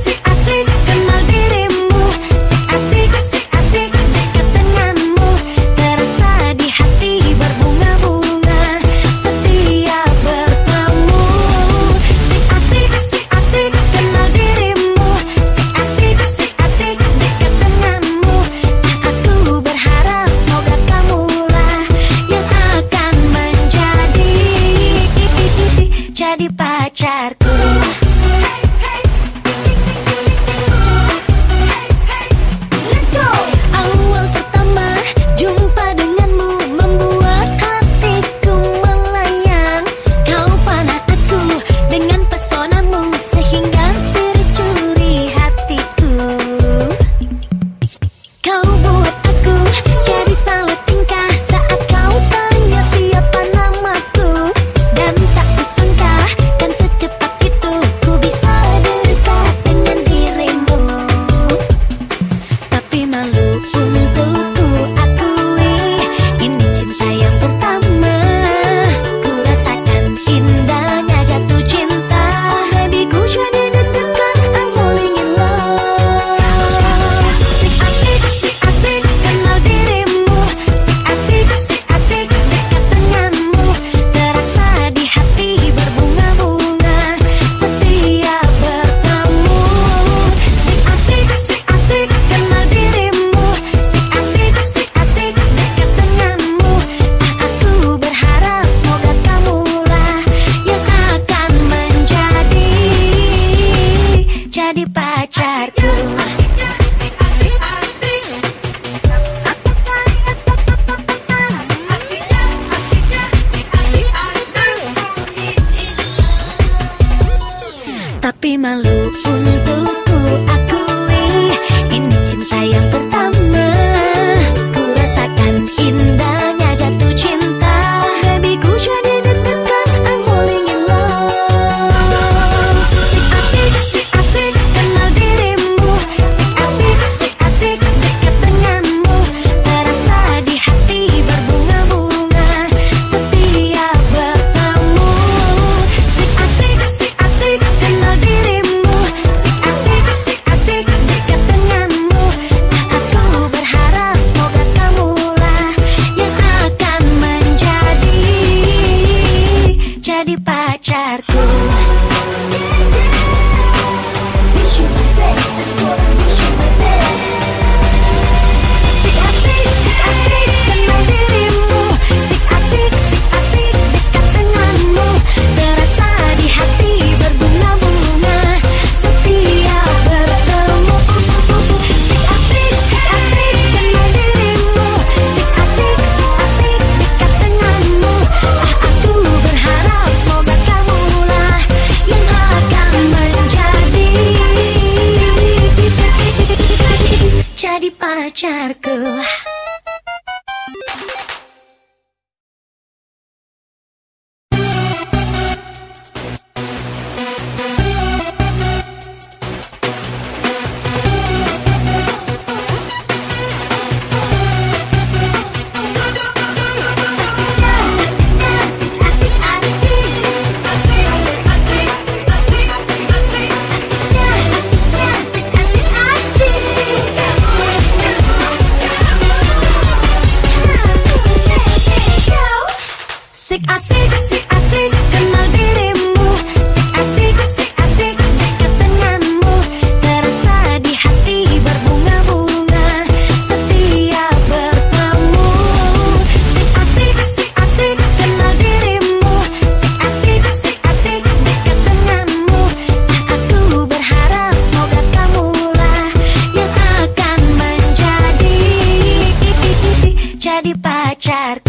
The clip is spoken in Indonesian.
sik asik kenal dirimu, sik asik dekat denganmu, terasa di hati berbunga-bunga setiap bertemu. Sik asik kenal dirimu, sik asik dekat denganmu. Aku berharap semoga kamulah yang akan jadi pacarku. Let's go. Awal pertama jumpa denganmu membuat hatiku melayang. Kau panah aku dengan pesonamu sehingga tercuri hatiku. Kau buat aku jadi salah tingkah saat kau tanya siapa namaku. Dan tak kusangka kan secepat itu ku bisa dekat dengan dirimu. Tapi malu untuk ku akui, ini cinta yang pertama. Ku rasakan indahnya jatuh cinta. Baby ku jadi deg-degan, I'm falling in love. Sik asik kenal dirimu, sik asik dekat denganmu, terasa di hati berbunga-bunga setiap bertemu. Sik asik kenal dirimu, sik asik dekat denganmu. Aku berharap semoga kamulah yang akan jadi pacarku. Tapi malu untuk ku akui, ini cinta yang pertama. Ku rasakan indahnya jatuh cinta. Baby ku jadi deg-degan, I'm falling in love. Sik asik kenal dirimu, sik asik dekat denganmu, terasa di hati berbunga-bunga setiap bertemu. Sik asik kenal dirimu, sik asik dekat denganmu. Aku berharap semoga kamulah yang akan jadi pacarku. Sik asik kenal dirimu, sik asik dekat denganmu, terasa di hati berbunga-bunga setiap bertemu. Sik asik kenal dirimu, sik asik dekat denganmu. Aku berharap semoga kamulah yang akan jadi pacarku. Sik asik kenal dirimu, sik asik dekat denganmu, terasa di hati berbunga-bunga setiap bertemu. Sik asik kenal dirimu, sik asik dekat denganmu. Aku berharap semoga kamulah yang akan jadi pacarku.